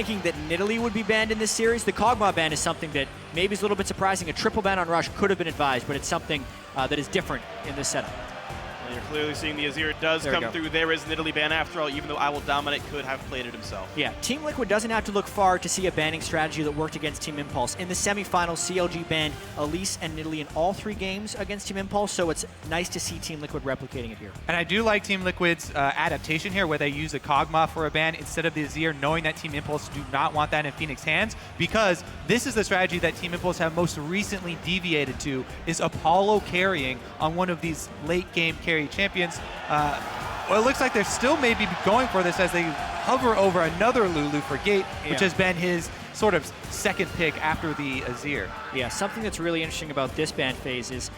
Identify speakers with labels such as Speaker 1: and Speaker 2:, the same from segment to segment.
Speaker 1: thinking that Nidalee would be banned in this series. The Kog'Maw ban is something that maybe is a little bit surprising. A triple ban on Rush could have been advised, but it's something that is different in this setup.
Speaker 2: And you're clearly seeing the Azir does come through. There is Nidalee ban after all, even though I Will Dominate could have played it himself.
Speaker 1: Yeah, Team Liquid doesn't have to look far to see a banning strategy that worked against Team Impulse. In the semifinals, CLG banned Elise and Nidalee in all 3 games against Team Impulse, so it's nice to see Team Liquid replicating it here.
Speaker 3: And I do like Team Liquid's adaptation here, where they use a Kog'Maw for a ban instead of the Azir, knowing that Team Impulse do not want that in Phoenix's hands, because this is the strategy that Team Impulse have most recently deviated to, is Apollo carrying on one of these late-game carry champions. Well, it looks like they're still maybe going for this as they hover over another Lulu for Gate, which has been his sort of second pick after the Azir.
Speaker 1: Yeah, something that's really interesting about this ban phase is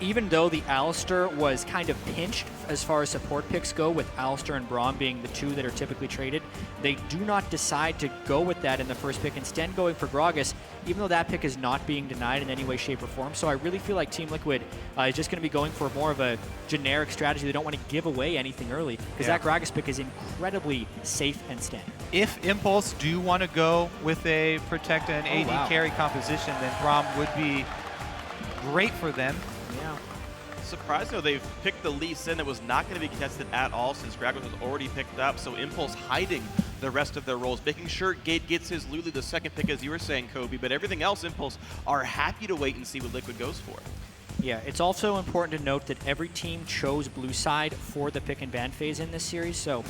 Speaker 1: even though the Alistar was kind of pinched as far as support picks go, with Alistar and Braum being the 2 that are typically traded, they do not decide to go with that in the first pick, instead going for Gragas, even though that pick is not being denied in any way, shape, or form. So I really feel like Team Liquid is just going to be going for more of a generic strategy. They don't want to give away anything early, because that Gragas pick is incredibly safe and standard.
Speaker 3: If Impulse do want to go with a Protect and AD carry composition, then Braum would be great for them.
Speaker 1: Yeah.
Speaker 2: Surprised though, they've picked the Lee Sin that was not going to be contested at all since Gragas was already picked up, so Impulse hiding the rest of their roles, making sure Gate gets his Lulu the second pick, as you were saying, Kobe, but everything else Impulse are happy to wait and see what Liquid goes for.
Speaker 1: Yeah, it's also important to note that every team chose blue side for the pick and ban phase in this series, so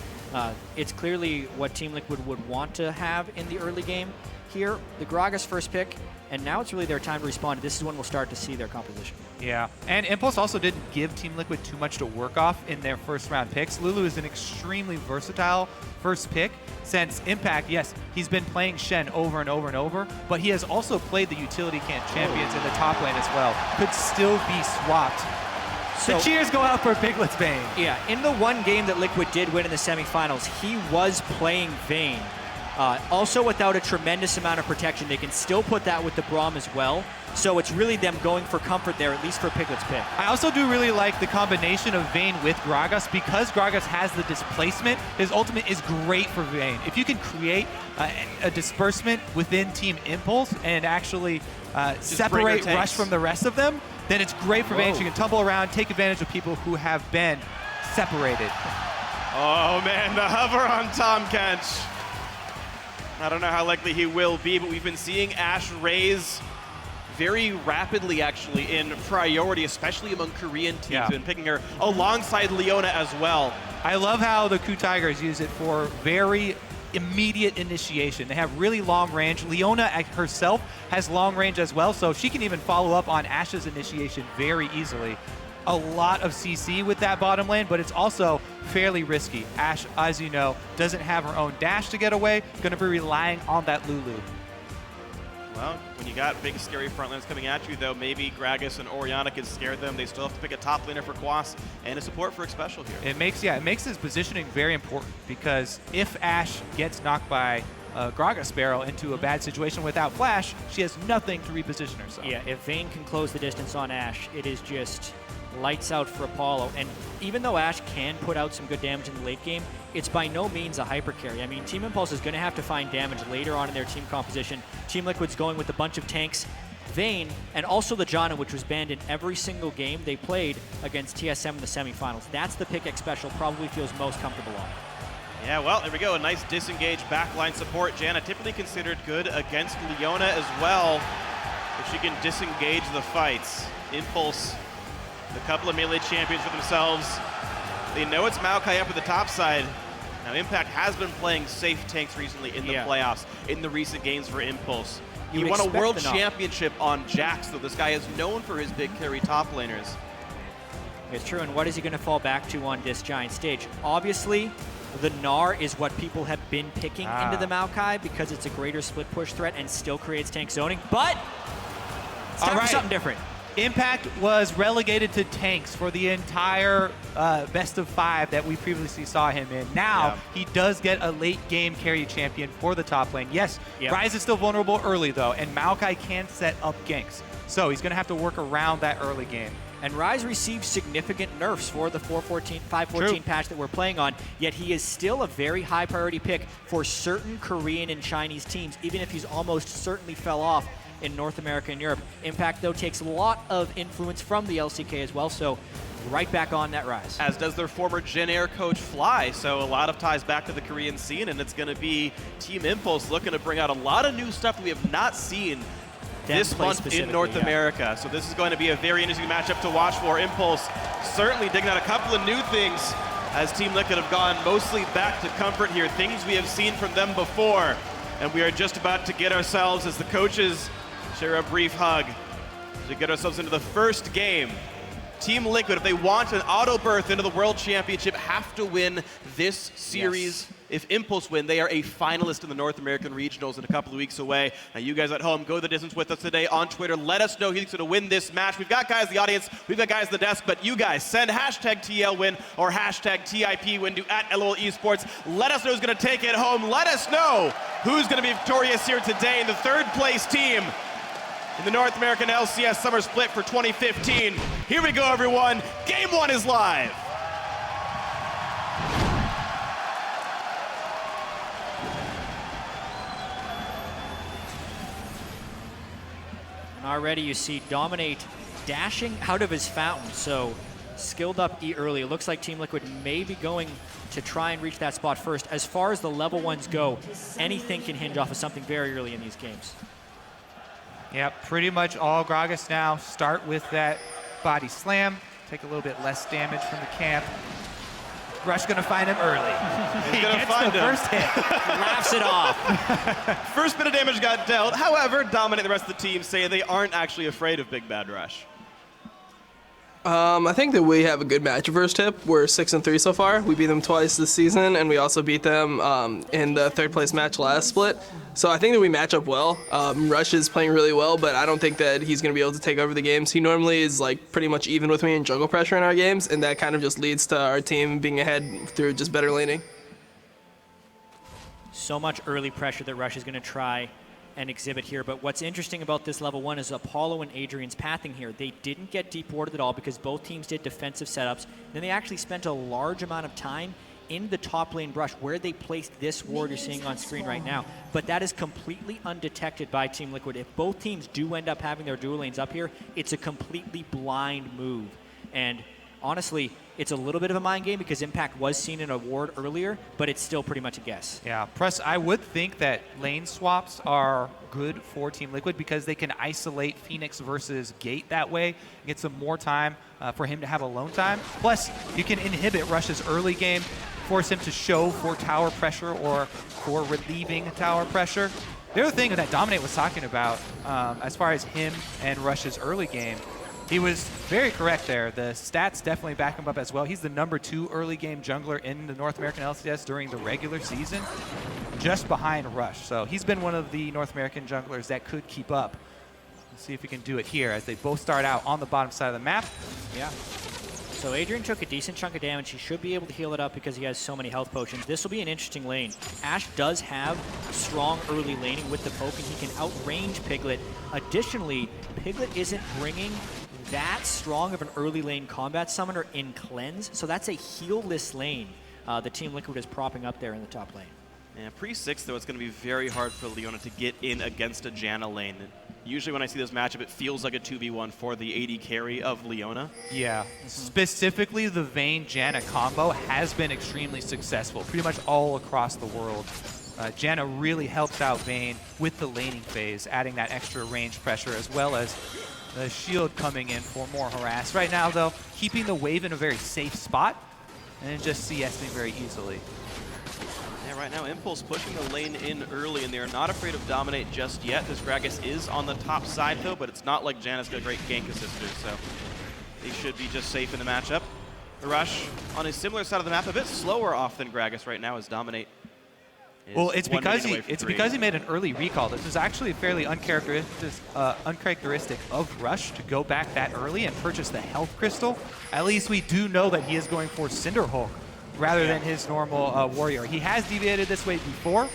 Speaker 1: it's clearly what Team Liquid would want to have in the early game. Here, the Gragas first pick, and now it's really their time to respond. This is when we'll start to see their composition.
Speaker 3: Yeah, and Impulse also didn't give Team Liquid too much to work off in their first round picks. Lulu is an extremely versatile first pick, since Impact, yes, he's been playing Shen over and over and over, but he has also played the utility camp champions in the top lane as well. Could still be swapped. So the cheers go out for Piglet's Vayne.
Speaker 1: Yeah, in the one game that Liquid did win in the semifinals, he was playing Vayne. Also without a tremendous amount of protection. They can still put that with the Braum as well. So it's really them going for comfort there, at least for Piglet's pick.
Speaker 3: I also do really like the combination of Vayne with Gragas, because Gragas has the displacement. His ultimate is great for Vayne. If you can create a disbursement within Team Impulse and actually separate Rush from the rest of them, then it's great for Vayne. She can tumble around, take advantage of people who have been separated.
Speaker 2: Oh man, the hover on Tahm Kench. I don't know how likely he will be, but we've been seeing Ashe raise very rapidly, actually, in priority, especially among Korean teams.
Speaker 3: Yeah.
Speaker 2: Been picking her alongside Leona as well.
Speaker 3: I love how the Ku Tigers use it for very immediate initiation. They have really long range. Leona herself has long range as well, so she can even follow up on Ashe's initiation very easily. A lot of CC with that bottom lane, but it's also fairly risky. Ashe, as you know, doesn't have her own dash to get away, going to be relying on that Lulu.
Speaker 2: Well, when you got big, scary front lanes coming at you, though, maybe Gragas and Orianna can scare them. They still have to pick a top laner for Quas and a support for Xpecial here.
Speaker 3: It makes his positioning very important, because if Ashe gets knocked by Gragas Sparrow into a bad situation without Flash, she has nothing to reposition herself.
Speaker 1: Yeah, if Vayne can close the distance on Ashe, it is just lights out for Apollo. And even though Ashe can put out some good damage in the late game, it's by no means a hyper carry. I mean, Team Impulse is going to have to find damage later on in their team composition. Team Liquid's going with a bunch of tanks, Vayne, and also the Janna, which was banned in every single game they played against TSM in the semifinals. That's the pick Xpecial probably feels most comfortable on.
Speaker 2: Yeah, well, there we go. A nice disengaged backline support. Janna typically considered good against Leona as well, if she can disengage the fights. Impulse, a couple of melee champions for themselves. They know it's Maokai up at the top side. Now, Impact has been playing safe tanks recently in the playoffs, in the recent games for Impulse. He won a world championship on Jax, though. This guy is known for his big carry top laners.
Speaker 1: It's true, and what is he going to fall back to on this giant stage? Obviously, the Gnar is what people have been picking into the Maokai, because it's a greater split push threat and still creates tank zoning, but it's time for something different.
Speaker 3: Impact was relegated to tanks for the entire best of 5 that we previously saw him in. Now, he does get a late game carry champion for the top lane. Yes, Ryze is still vulnerable early though, and Maokai can set up ganks. So he's gonna have to work around that early game.
Speaker 1: And Rise received significant nerfs for the 514 patch that we're playing on, yet he is still a very high priority pick for certain Korean and Chinese teams, even if he's almost certainly fell off in North America and Europe. Impact, though, takes a lot of influence from the LCK as well, so right back on that Rise.
Speaker 2: As does their former Gen Air coach Fly, so a lot of ties back to the Korean scene, and it's going to be Team Impulse looking to bring out a lot of new stuff that we have not seen this month in North America. So this is going to be a very interesting matchup to watch for. Impulse certainly digging out a couple of new things as Team Liquid have gone mostly back to comfort here, things we have seen from them before. And we are just about to get ourselves, as the coaches share a brief hug, to get ourselves into the first game. Team Liquid, if they want an auto berth into the World Championship, have to win this series. Yes. If Impulse win, they are a finalist in the North American Regionals in a couple of weeks away. Now you guys at home, go the distance with us today on Twitter. Let us know who's going to win this match. We've got guys in the audience, we've got guys in the desk, but you guys send hashtag TLWin or hashtag TIPWin to @LOL Esports. Let us know who's going to take it home. Let us know who's going to be victorious here today in the third place team in the North American LCS Summer Split for 2015. Here we go, everyone. Game 1 is live.
Speaker 1: And already you see Dominate dashing out of his fountain, so skilled up E early. It looks like Team Liquid may be going to try and reach that spot first. As far as the level 1s go, anything can hinge off of something very early in these games.
Speaker 3: Yeah, pretty much all Gragas now start with that body slam, take a little bit less damage from the camp. Rush gonna find him early.
Speaker 2: He's gonna find him.
Speaker 3: First hit.
Speaker 1: Laughs it off.
Speaker 2: First bit of damage got dealt. However, Dominate, the rest of the team say they aren't actually afraid of Big Bad Rush.
Speaker 4: I think that we have a good match versus Tip. We're 6-3 so far. We beat them twice this season, and we also beat them in the third place match last split. So I think that we match up well. Rush is playing really well, but I don't think that he's going to be able to take over the games. He normally is like pretty much even with me in jungle pressure in our games, and that kind of just leads to our team being ahead through just better laning.
Speaker 1: So much early pressure that Rush is going to try and exhibit here, but what's interesting about this level 1 is Apollo and Adrian's pathing here. They didn't get deep warded at all because both teams did defensive setups. Then they actually spent a large amount of time in the top lane brush where they placed this ward you're seeing on screen right now. But that is completely undetected by Team Liquid. If both teams do end up having their dual lanes up here, it's a completely blind move. And honestly, it's a little bit of a mind game because Impact was seen in a ward earlier, but it's still pretty much a guess.
Speaker 3: Yeah, Press, I would think that lane swaps are good for Team Liquid because they can isolate Phoenix versus Gate that way, get some more time for him to have alone time. Plus, you can inhibit Rush's early game, force him to show for tower pressure or for relieving tower pressure. The other thing that Dominate was talking about as far as him and Rush's early game, he was very correct there. The stats definitely back him up as well. He's the #2 early game jungler in the North American LCS during the regular season, just behind Rush. So he's been one of the North American junglers that could keep up. Let's see if he can do it here as they both start out on the bottom side of the map.
Speaker 1: Yeah. So Adrian took a decent chunk of damage. He should be able to heal it up because he has so many health potions. This will be an interesting lane. Ashe does have strong early laning with the poke, and he can outrange Piglet. Additionally, Piglet isn't bringing that strong of an early lane combat summoner in Cleanse, so that's a heal-less lane the Team Liquid is propping up there in the top lane.
Speaker 2: Yeah, pre-6, though, it's going to be very hard for Leona to get in against a Janna lane. Usually when I see this matchup, it feels like a 2v1 for the AD carry of Leona.
Speaker 3: Yeah, specifically the Vayne Janna combo has been extremely successful, pretty much all across the world. Janna really helps out Vayne with the laning phase, adding that extra range pressure as well as the shield coming in for more harass. Right now, though, keeping the wave in a very safe spot and just CSing very easily.
Speaker 2: Yeah, right now, Impulse pushing the lane in early, and they're not afraid of Dominate just yet. This Gragas is on the top side, though, but it's not like Janna's got a great gank assister, so they should be just safe in the matchup. The Rush on a similar side of the map, a bit slower off than Gragas right now as Dominate.
Speaker 3: Well, it's because he made an early recall. This is actually fairly uncharacteristic of Rush to go back that early and purchase the health crystal. At least we do know that he is going for Cinderhulk rather than his normal warrior. He has deviated this way before,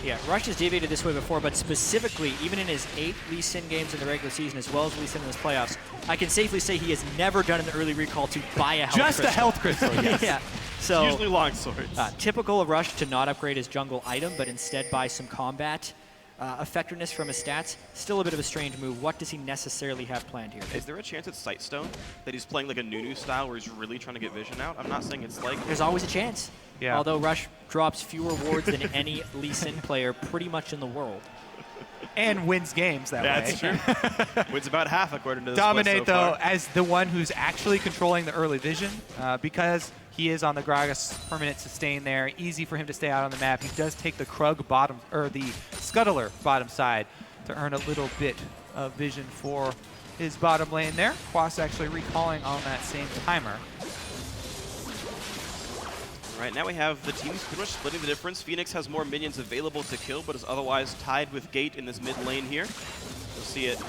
Speaker 1: Yeah, Rush has deviated this way before, but specifically, even in his 8 Lee Sin games in the regular season, as well as Lee Sin in his playoffs, I can safely say he has never done in the early recall to buy a health
Speaker 3: Just
Speaker 1: crystal.
Speaker 3: a health crystal, yes.
Speaker 1: Yeah. So
Speaker 2: It's usually long swords.
Speaker 1: typical of Rush to not upgrade his jungle item, but instead buy some combat effectiveness from his stats. Still a bit of a strange move. What does he necessarily have planned here?
Speaker 2: Is there a chance it's Sightstone? That he's playing like a Nunu style where he's really trying to get vision out? I'm not saying it's like...
Speaker 1: There's always a chance.
Speaker 3: Yeah.
Speaker 1: Although Rush drops fewer wards than any Lee Sin player pretty much in the world.
Speaker 3: And wins games that way.
Speaker 2: That's true. Wins about half according to the
Speaker 3: Dominate,
Speaker 2: split so
Speaker 3: though,
Speaker 2: far.
Speaker 3: as the one who's actually controlling the early vision because he is on the Gragas permanent sustain there. Easy for him to stay out on the map. He does take the Krug bottom, or the Scuttler bottom side to earn a little bit of vision for his bottom lane there. Quas actually recalling on that same timer.
Speaker 2: Right now we have the teams pretty much splitting the difference. Phoenix has more minions available to kill, but is otherwise tied with Gate in this mid lane here. You'll see it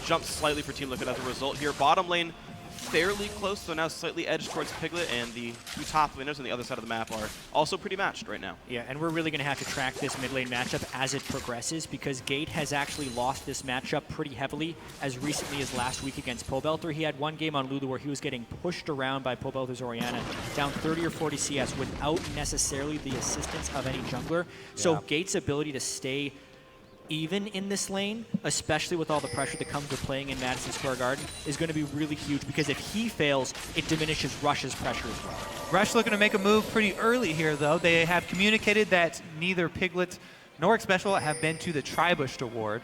Speaker 2: jump slightly for Team Liquid as a result here. Bottom lane fairly close, so now slightly edged towards Piglet, and the 2 top laners on the other side of the map are also pretty matched right now.
Speaker 1: Yeah, and we're really going to have to track this mid lane matchup as it progresses because Gate has actually lost this matchup pretty heavily as recently as last week against Pobelter. He had one game on Lulu where he was getting pushed around by Pobelter's Orianna, down 30 or 40 CS without necessarily the assistance of any jungler. So Gate's ability to stay even in this lane, especially with all the pressure that comes with playing in Madison Square Garden, is going to be really huge because if he fails, it diminishes Rush's pressure as well.
Speaker 3: Rush looking to make a move pretty early here, though. They have communicated that neither Piglet nor Xpecial have been to the Tribush award,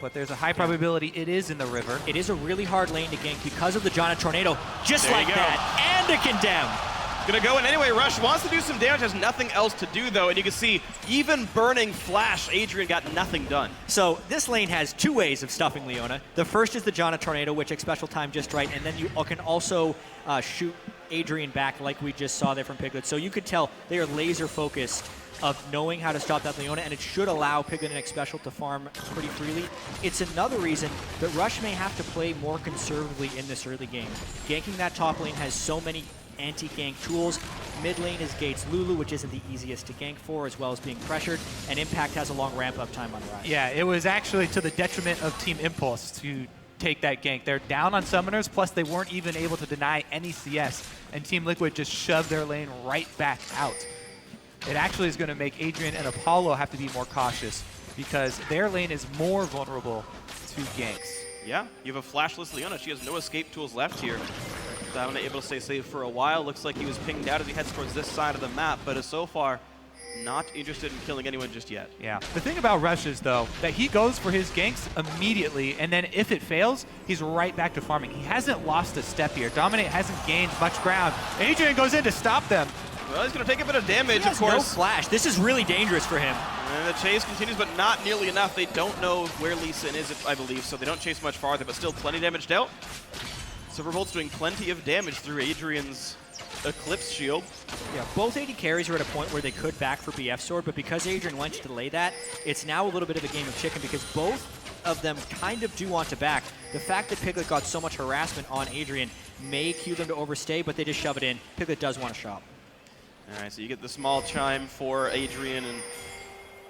Speaker 3: but there's a high probability it is in the river.
Speaker 1: It is a really hard lane to gank because of the Jana Tornado, just
Speaker 2: There you
Speaker 1: like
Speaker 2: go.
Speaker 1: that, and a condemn.
Speaker 2: Gonna go in anyway. Rush wants to do some damage, has nothing else to do though, and you can see even burning Flash, Adrian got nothing done.
Speaker 1: So this lane has 2 ways of stuffing Leona. The first is the Jana Tornado, which Xpecial timed just right, and then you can also shoot Adrian back like we just saw there from Piglet. So you could tell they are laser focused of knowing how to stop that Leona, and it should allow Piglet and Xpecial to farm pretty freely. It's another reason that Rush may have to play more conservatively in this early game. Ganking that top lane has so many anti-gank tools. Mid lane is Gate's Lulu, which isn't the easiest to gank for, as well as being pressured, and Impact has a long ramp-up time on the rise.
Speaker 3: Yeah, it was actually to the detriment of Team Impulse to take that gank. They're down on summoners, plus they weren't even able to deny any CS, and Team Liquid just shoved their lane right back out. It actually is going to make Adrian and Apollo have to be more cautious because their lane is more vulnerable to ganks.
Speaker 2: Yeah, you have a flashless Leona. She has no escape tools left here. Dominate able to stay safe for a while. Looks like he was pinged out as he heads towards this side of the map, but is so far not interested in killing anyone just yet.
Speaker 3: Yeah. The thing about Rush is, though, that he goes for his ganks immediately, and then if it fails, he's right back to farming. He hasn't lost a step here. Dominate hasn't gained much ground. Adrian goes in to stop them.
Speaker 2: Well, he's going to take a bit of damage,
Speaker 1: He
Speaker 2: of
Speaker 1: has no
Speaker 2: course.
Speaker 1: flash. This is really dangerous for him.
Speaker 2: And the chase continues, but not nearly enough. They don't know where Lee Sin is, I believe, so they don't chase much farther, but still plenty damage dealt. Silverbolt's doing plenty of damage through Adrian's Eclipse Shield.
Speaker 1: Yeah, both AD carries are at a point where they could back for BF Sword, but because Adrian went to delay that, it's now a little bit of a game of chicken because both of them kind of do want to back. The fact that Piglet got so much harassment on Adrian may cue them to overstay, but they just shove it in. Piglet does want to shop.
Speaker 2: All right, so you get the small chime for Adrian and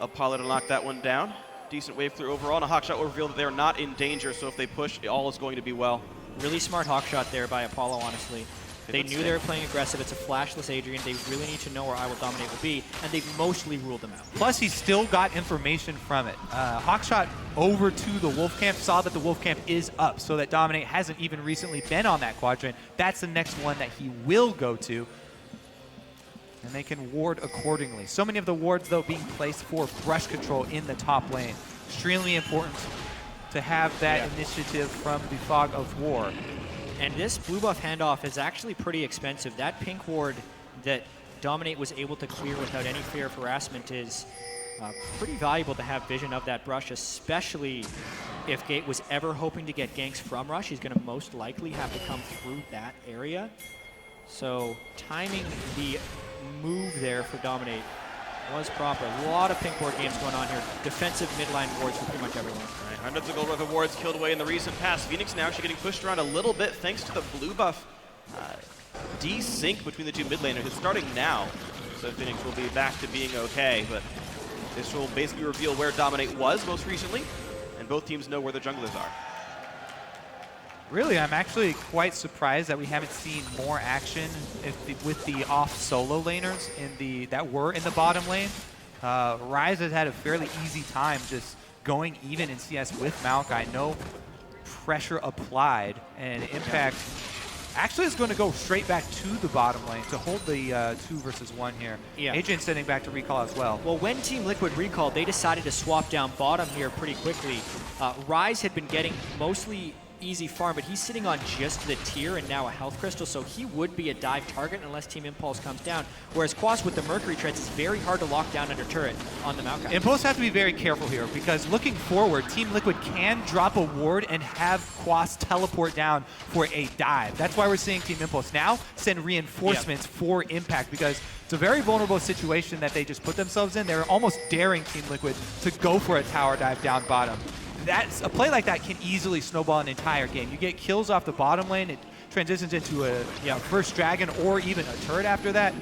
Speaker 2: Apollo to knock that one down. Decent wave through overall, and a Hawkshot will reveal that they're not in danger, so if they push, all is going to be well.
Speaker 1: Really smart Hawkshot there by Apollo, honestly. They
Speaker 2: Piglet's
Speaker 1: knew they were playing aggressive. It's a flashless Adrian. They really need to know where I Will Dominate will be, and they've mostly ruled them out.
Speaker 3: Plus, he still got information from it. Hawkshot over to the Wolf Camp, saw that the Wolf Camp is up, so that Dominate hasn't even recently been on that quadrant. That's the next one that he will go to, and they can ward accordingly. So many of the wards, though, being placed for brush control in the top lane. Extremely important to have that initiative from the Fog of War.
Speaker 1: And this blue buff handoff is actually pretty expensive. That pink ward that Dominate was able to clear without any fear of harassment is pretty valuable to have vision of that brush, especially if Gate was ever hoping to get ganks from Rush. He's going to most likely have to come through that area. So timing the move there for Dominate was proper. A lot of pink ward games going on here. Defensive midline wards for pretty much everyone.
Speaker 2: Right, hundreds of gold worth of wards killed away in the recent past. Phoenix now actually getting pushed around a little bit thanks to the blue buff desync between the two mid laners. It's starting now, so Phoenix will be back to being okay, but This will basically reveal where Dominate was most recently, and both teams know where their junglers are.
Speaker 3: Really, I'm actually quite surprised that we haven't seen more action with the off solo laners that were in the bottom lane. Ryze has had a fairly easy time just going even in CS with Maokai. No pressure applied, and Impact actually is going to go straight back to the bottom lane to hold the 2 versus 1 here.
Speaker 1: Yeah.
Speaker 3: Adrian's sending back to recall as well.
Speaker 1: Well, when Team Liquid recalled, they decided to swap down bottom here pretty quickly. Ryze had been getting mostly easy farm, but he's sitting on just the tier and now a health crystal, so he would be a dive target unless Team Impulse comes down. Whereas Quas with the Mercury treads is very hard to lock down under turret on the Maokai.
Speaker 3: Impulse have to be very careful here because looking forward, Team Liquid can drop a ward and have Quas teleport down for a dive. That's why we're seeing Team Impulse now send reinforcements for Impact, because it's a very vulnerable situation that they just put themselves in. They're almost daring Team Liquid to go for a tower dive down bottom. A play like that can easily snowball an entire game. You get kills off the bottom lane, it transitions into a first dragon or even a turret after that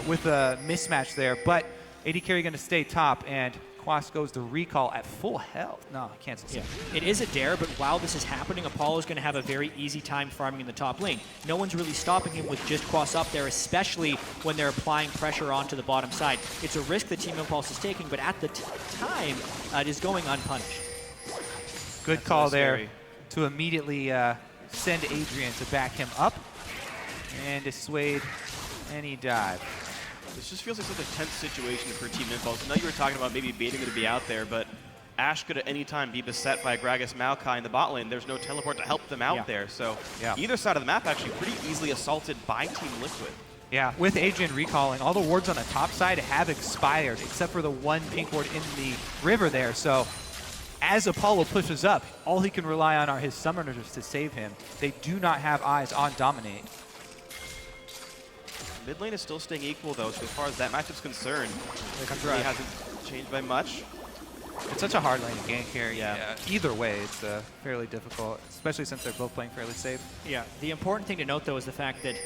Speaker 3: with a mismatch there. But AD carry going to stay top, and Quas goes to recall at full health. No, I can't see.
Speaker 1: It is a dare, but while this is happening, Apollo's going to have a very easy time farming in the top lane. No one's really stopping him with just Quas up there, especially when they're applying pressure onto the bottom side. It's a risk that Team Impulse is taking, but at the time, it is going unpunished.
Speaker 3: Good call there to immediately send Adrian to back him up and dissuade any dive.
Speaker 2: This just feels like such a tense situation for Team Impulse. I know you were talking about maybe baiting him to be out there, but Ashe could at any time be beset by Gragas Maokai in the bot lane. There's no teleport to help them out there. So either side of the map actually pretty easily assaulted by Team Liquid.
Speaker 3: Yeah, with Adrian recalling, all the wards on the top side have expired, except for the one pink ward in the river there. So as Apollo pushes up, all he can rely on are his summoners to save him. They do not have eyes on Dominate.
Speaker 2: Mid lane is still staying equal, though, so as far as that matchup's concerned, it really hasn't changed by much.
Speaker 3: It's such a hard lane to gank here. Either way, it's fairly difficult, especially since they're both playing fairly safe.
Speaker 1: Yeah, the important thing to note, though, is the fact that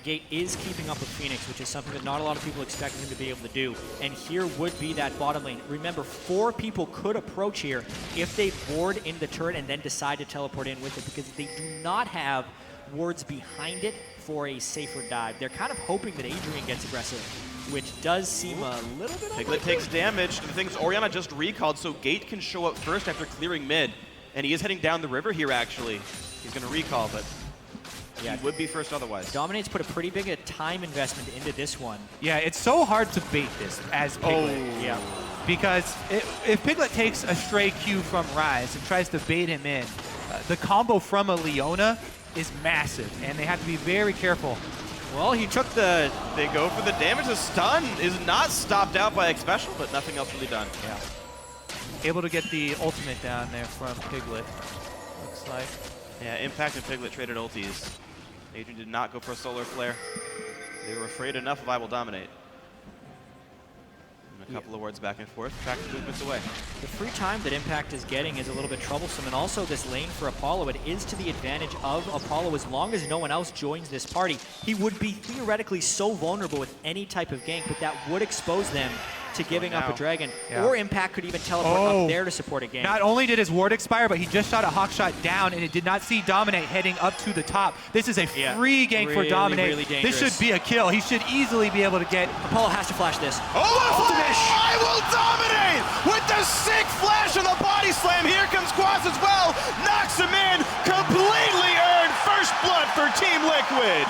Speaker 1: Gate is keeping up with Phoenix, which is something that not a lot of people expected him to be able to do. And here would be that bottom lane. Remember, 4 people could approach here if they ward in the turret and then decide to teleport in with it, because they do not have wards behind it for a safer dive. They're kind of hoping that Adrian gets aggressive, which does seem a little bit
Speaker 2: Piglet takes damage. The thing is, Orianna just recalled, so Gate can show up first after clearing mid. And he is heading down the river here, actually. He's going to recall, but he would be first otherwise.
Speaker 1: Dominate's put a pretty big time investment into this one.
Speaker 3: Yeah, it's so hard to bait this as Piglet.
Speaker 1: Yeah.
Speaker 3: Because if Piglet takes a stray Q from Ryze and tries to bait him in, the combo from a Leona is massive, and they have to be very careful.
Speaker 2: Well, he took the... They go for the damage. The stun is not stopped out by X Special, but nothing else really done.
Speaker 3: Yeah. Able to get the ultimate down there from Piglet, looks like.
Speaker 2: Yeah, Impact and Piglet traded ultis. Adrian did not go for a solar flare. They were afraid enough of I will dominate. And a couple of words back and forth. Practice movements away.
Speaker 1: The free time that Impact is getting is a little bit troublesome, and also this lane for Apollo, it is to the advantage of Apollo as long as no one else joins this party. He would be theoretically so vulnerable with any type of gank, but that would expose them to giving up a dragon, or Impact could even teleport up there to support a gank.
Speaker 3: Not only did his ward expire, but he just shot a hawk shot down, and it did not see Dominate heading up to the top. This is a free gank for Dominate. This should be a kill. He should easily be able to get...
Speaker 1: Apollo has to flash this.
Speaker 2: Oh, I will dominate with the sick flash of the body slam. Here comes Quas as well. Knocks him in. Completely earned first blood for Team Liquid.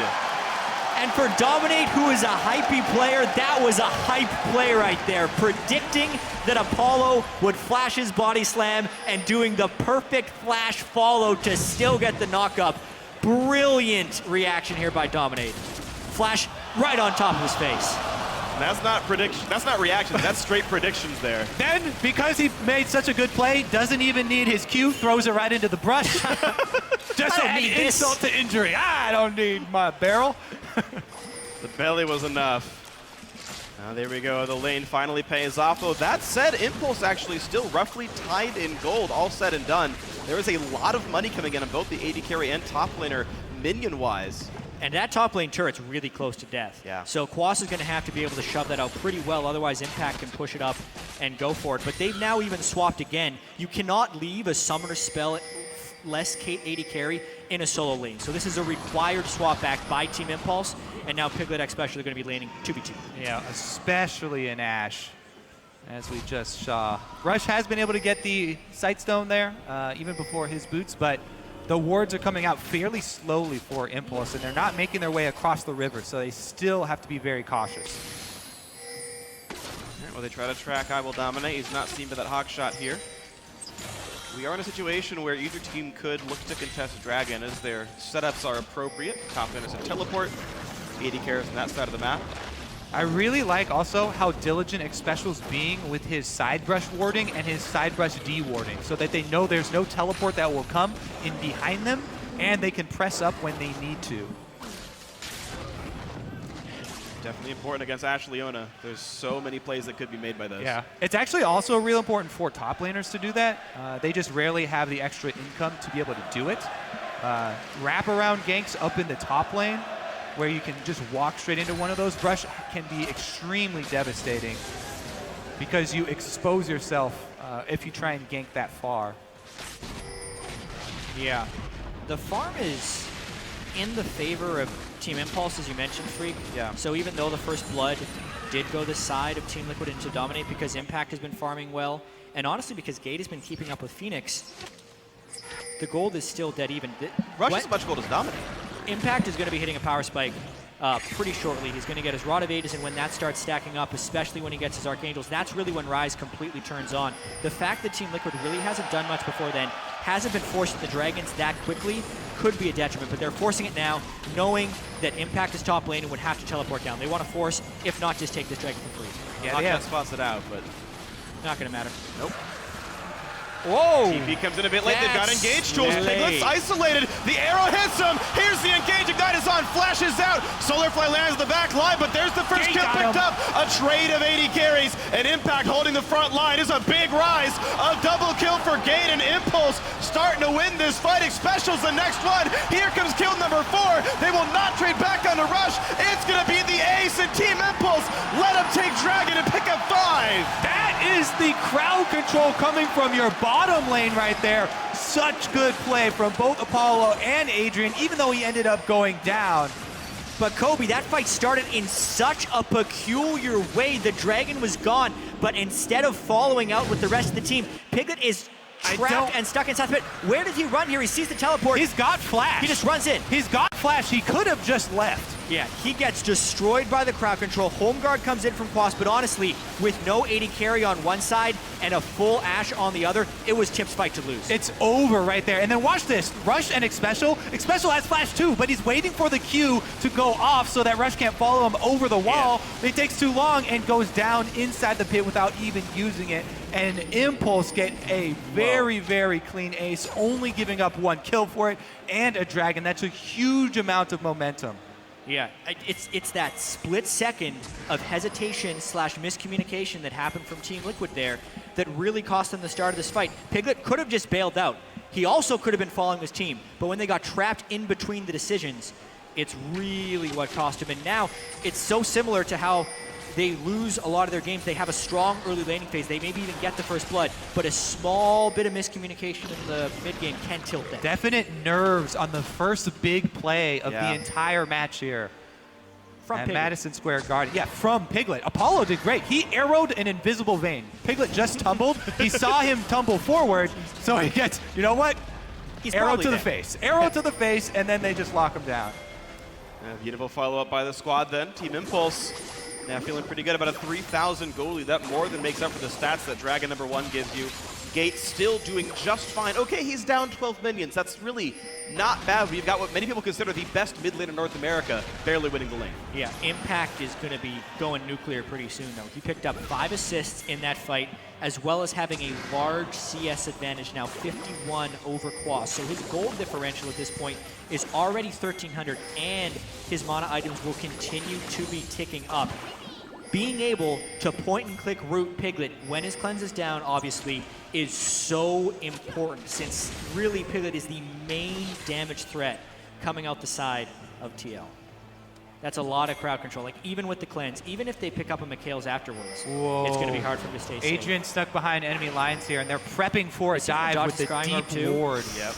Speaker 1: And for Dominate, who is a hypey player, that was a hype play right there. Predicting that Apollo would flash his body slam and doing the perfect flash follow to still get the knock-up. Brilliant reaction here by Dominate. Flash right on top of his face.
Speaker 2: That's not prediction. That's not reactions. That's straight predictions there.
Speaker 3: Then, because he made such a good play, doesn't even need his Q, throws it right into the brush. Just an insult to injury. I don't need my barrel.
Speaker 2: The belly was enough. Now there we go. The lane finally pays off. Though that said, Impulse actually still roughly tied in gold, all said and done. There is a lot of money coming in on both the AD carry and top laner, minion-wise.
Speaker 1: And that top lane turret's really close to death.
Speaker 2: Yeah.
Speaker 1: So Quas is going to have to be able to shove that out pretty well, otherwise Impact can push it up and go for it. But they've now even swapped again. You cannot leave a summoner spell less AD carry in a solo lane. So this is a required swap back by Team Impulse, and now Piglet X Special are going to be laning 2v2.
Speaker 3: Yeah, especially in Ashe, as we just saw. Rush has been able to get the Sightstone there, even before his boots, but the wards are coming out fairly slowly for Impulse, and they're not making their way across the river, so they still have to be very cautious.
Speaker 2: All right, well, they try to track I Will Dominate. He's not seen by that hawk shot here. We are in a situation where either team could look to contest Dragon as their setups are appropriate. Top lane is a teleport, 80 carries on that side of the map.
Speaker 3: I really like also how diligent Xspecial's being with his side brush warding and his side brush de-warding, so that they know there's no teleport that will come in behind them, and they can press up when they need to.
Speaker 2: Definitely important against Ashe Leona. There's so many plays that could be made by those.
Speaker 3: Yeah, it's actually also real important for top laners to do that. They just rarely have the extra income to be able to do it. Wraparound ganks up in the top lane, where you can just walk straight into one of those brush, can be extremely devastating because you expose yourself if you try and gank that far.
Speaker 1: Yeah. The farm is in the favor of Team Impulse, as you mentioned, Freak.
Speaker 3: Yeah.
Speaker 1: So even though the first blood did go this side of Team Liquid into Dominate because Impact has been farming well, and honestly because Gate has been keeping up with Phoenix, the gold is still dead even.
Speaker 2: Rush as much gold as Dominate.
Speaker 1: Impact is going to be hitting a power spike pretty shortly. He's going to get his Rod of Ages, and when that starts stacking up, especially when he gets his Archangels, that's really when Rise completely turns on. The fact that Team Liquid really hasn't done much before then, hasn't been forcing the Dragons that quickly, could be a detriment, but they're forcing it now, knowing that Impact is top lane and would have to teleport down. They want to force, if not just take this Dragon for free.
Speaker 2: Yeah, Hawkshot spots it out, but
Speaker 1: Not going to matter.
Speaker 2: nope.
Speaker 1: Whoa!
Speaker 2: TP comes in a bit late. They've got
Speaker 1: That's
Speaker 2: engage tools.
Speaker 1: late.
Speaker 2: Piglet's isolated. The arrow hits him. Here's the engage. Ignite is on. Flashes out. Solarfly lands the back line, but there's the first
Speaker 3: Gate
Speaker 2: kill
Speaker 3: got
Speaker 2: picked
Speaker 3: him.
Speaker 2: up. A trade of 80 carries. And Impact holding the front line is a big rise. A double kill for Gate and Impulse starting to win this fight. Xspecial's the next one. Here comes kill number 4. They will not trade back on the Rush. It's going to be the ace and Team Impulse. Let him take Dragon and pick up 5.
Speaker 3: That is the crowd control coming from your bottom lane right there. Such good play from both Apollo and Adrian, even though he ended up going down.
Speaker 1: But Kobe, that fight started in such a peculiar way. The Dragon was gone, but instead of following out with the rest of the team, Piglet is trapped and stuck inside the pit. Where did he run here? He sees the teleport.
Speaker 3: He's got flash.
Speaker 1: He just runs in.
Speaker 3: He's got flash. He could have just left.
Speaker 1: Yeah, he gets destroyed by the crowd control. Home guard comes in from Quas, but honestly, with no 80 carry on one side and a full Ashe on the other, it was Tip's fight to lose.
Speaker 3: It's over right there. And then watch this. Rush and Xspecial. Xspecial has flash too, but he's waiting for the Q to go off so that Rush can't follow him over the wall. Yeah. It takes too long and goes down inside the pit without even using it. And Impulse get a very, very clean ace, only giving up 1 kill for it and a Dragon. That's a huge amount of momentum.
Speaker 1: Yeah, it's that split second of hesitation / miscommunication that happened from Team Liquid there that really cost them the start of this fight. Piglet could have just bailed out. He also could have been following his team, but when they got trapped in between the decisions, it's really what cost him. And now it's so similar to how they lose a lot of their games. They have a strong early laning phase. They maybe even get the first blood, but a small bit of miscommunication in the mid game can tilt them.
Speaker 3: Definite nerves on the first big play of the entire match here.
Speaker 1: From
Speaker 3: at
Speaker 1: Piglet.
Speaker 3: Madison Square Garden. Yeah, from Piglet. Apollo did great. He arrowed an invisible vein. Piglet just tumbled. He saw him tumble forward, so he gets, you know what?
Speaker 1: He's
Speaker 3: Arrow to the
Speaker 1: dead.
Speaker 3: face. Arrow to the face, and then they just lock him down.
Speaker 2: Beautiful follow-up by the squad then. Team Impulse now feeling pretty good about a 3,000 goal lead. That more than makes up for the stats that Dragon number 1 gives you. Gate still doing just fine. Okay, he's down 12 minions. That's really not bad. We've got what many people consider the best mid lane in North America, barely winning the lane.
Speaker 1: Yeah, Impact is going to be going nuclear pretty soon, though. He picked up 5 assists in that fight, as well as having a large CS advantage now, 51 over Quas. So his gold differential at this point is already 1,300, and his mana items will continue to be ticking up. Being able to point-and-click root Piglet when his cleanse is down, obviously, is so important, since really Piglet is the main damage threat coming out the side of TL. That's a lot of crowd control. Like, even with the cleanse, even if they pick up a Mikhail's afterwards,
Speaker 3: Whoa.
Speaker 1: it's going to be hard for him to stay safe.
Speaker 3: Adrian stuck behind enemy lines here, and they're prepping for a dive
Speaker 1: dodge
Speaker 3: with the
Speaker 1: scrying orb
Speaker 3: deep
Speaker 1: too.
Speaker 3: ward.
Speaker 2: Yep.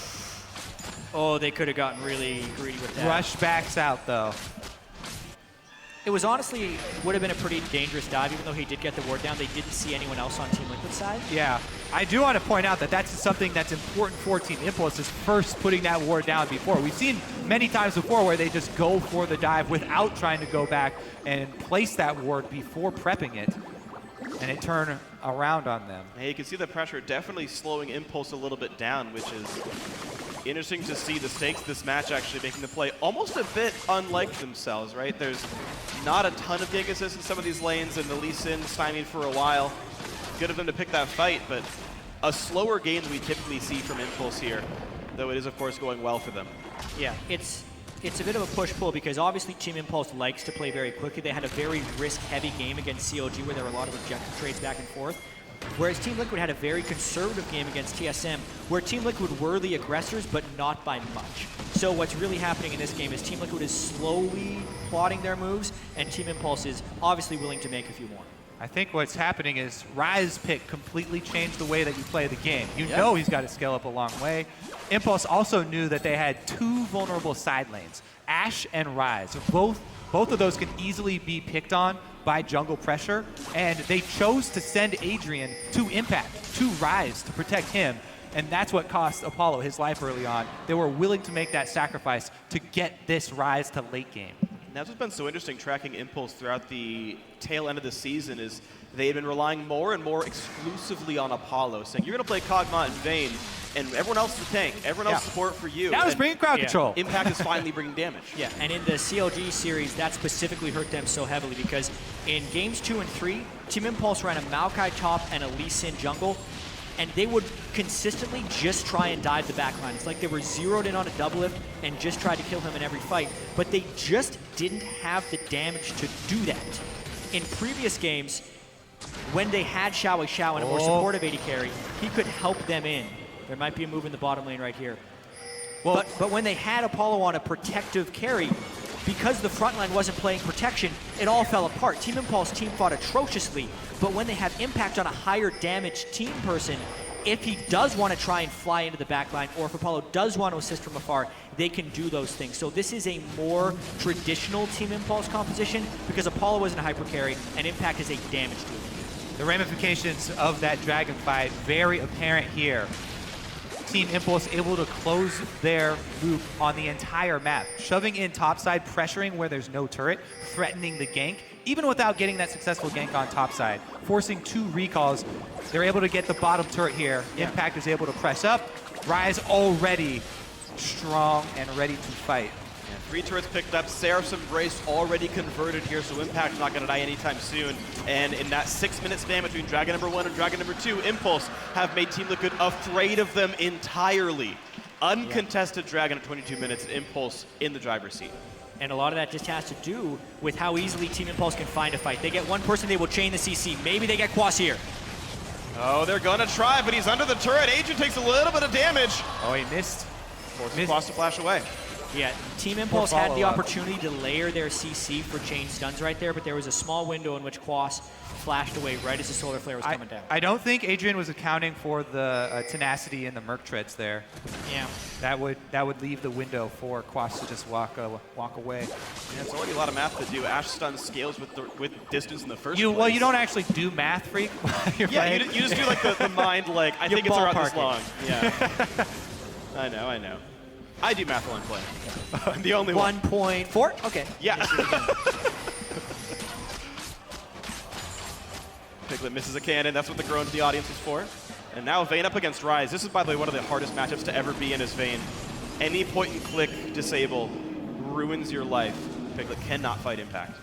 Speaker 1: Oh, they could have gotten really greedy with that.
Speaker 3: Rush backs out, though.
Speaker 1: It was honestly, would have been a pretty dangerous dive, even though he did get the ward down. They didn't see anyone else on Team Liquid side.
Speaker 3: Yeah, I do want to point out that that's something that's important for Team Impulse, is first putting that ward down before. We've seen many times before where they just go for the dive without trying to go back and place that ward before prepping it, and it turned around on them.
Speaker 2: Hey, you can see the pressure definitely slowing Impulse a little bit down, which is interesting to see the stakes of this match actually making the play almost a bit unlike themselves, right? There's not a ton of gank assist in some of these lanes, and the Lee Sin stymied for a while. Good of them to pick that fight, but a slower game than we typically see from Impulse here, though it is, of course, going well for them.
Speaker 1: Yeah, it's a bit of a push-pull because obviously Team Impulse likes to play very quickly. They had a very risk-heavy game against COG where there were a lot of objective trades back and forth. Whereas Team Liquid had a very conservative game against TSM, where Team Liquid were the aggressors, but not by much. So what's really happening in this game is Team Liquid is slowly plotting their moves, and Team Impulse is obviously willing to make a few more.
Speaker 3: I think what's happening is Ryze pick completely changed the way that you play the game. You know he's got to scale up a long way. Impulse also knew that they had two vulnerable side lanes, Ashe and Ryze. Both of those can easily be picked on by jungle pressure, and they chose to send Adrian to Impact, to Ryze, to protect him, and that's what cost Apollo his life early on. They were willing to make that sacrifice to get this Ryze to late game.
Speaker 2: That's what's been so interesting tracking Impulse throughout the tail end of the season is they've been relying more and more exclusively on Apollo, saying you're going to play Kog'Maw and Vayne, and everyone else is the tank, everyone else is support for you.
Speaker 3: That was
Speaker 2: And
Speaker 3: bringing crowd control.
Speaker 2: Impact is finally bringing damage.
Speaker 1: Yeah, and in the CLG series, that specifically hurt them so heavily because in games 2 and 3, Team Impulse ran a Maokai top and a Lee Sin jungle, and they would consistently just try and dive the backline. It's like they were zeroed in on a double lift and just tried to kill him in every fight, but they just didn't have the damage to do that. In previous games, when they had Xiao Xiao and a more supportive AD carry, he could help them in. There might be a move in the bottom lane right here. Well, but when they had Apollo on a protective carry, because the front line wasn't playing protection, it all fell apart. Team Impulse team fought atrociously, but when they have Impact on a higher damage team person, if he does want to try and fly into the back line, or if Apollo does want to assist from afar, they can do those things. So this is a more traditional Team Impulse composition because Apollo isn't a hyper carry and Impact is a damage dealer.
Speaker 3: The ramifications of that dragon fight very apparent here. Team Impulse able to close their loop on the entire map, shoving in topside, pressuring where there's no turret, threatening the gank, even without getting that successful gank on topside, forcing 2 recalls. They're able to get the bottom turret here.
Speaker 1: Yeah.
Speaker 3: Impact is able to press up. Ryze already strong and ready to fight.
Speaker 2: 3 turrets picked up, Seraph's Embrace already converted here, so Impact's not going to die anytime soon. And in that 6-minute span between Dragon number 1 and Dragon number 2, Impulse have made Team Liquid afraid of them entirely. Uncontested Dragon at 22 minutes, Impulse in the driver's seat.
Speaker 1: And a lot of that just has to do with how easily Team Impulse can find a fight. They get one person, they will chain the CC. Maybe they get Quas here.
Speaker 2: Oh, they're going to try, but he's under the turret. Agent takes a little bit of damage.
Speaker 3: Oh, he missed.
Speaker 2: Forces Quas to flash away.
Speaker 1: Yeah, Team Impulse had the
Speaker 3: follow-up.
Speaker 1: opportunity to layer their CC for chain stuns right there, but there was a small window in which Quas flashed away right as the solar flare was coming down.
Speaker 3: I don't think Adrian was accounting for the tenacity in the Merc treads there.
Speaker 1: Yeah.
Speaker 3: That would leave the window for Quas to just walk away.
Speaker 2: Yeah, it's already a lot of math to do. Ashe stun scales with distance in the first place.
Speaker 3: Well, you don't actually do math, Freak. You're
Speaker 2: Yeah,
Speaker 3: playing.
Speaker 2: you just do like the mind, like, I think it's around this long. Yeah. I know. I do math while I'm playing. I'm the only one.
Speaker 1: 1.4? Okay.
Speaker 2: Yeah. Piglet misses a cannon. That's what the groan to the audience is for. And now Vayne up against Ryze. This is, by the way, one of the hardest matchups to ever be in as Vayne. Any point-and-click disable ruins your life. Piglet cannot fight Impact.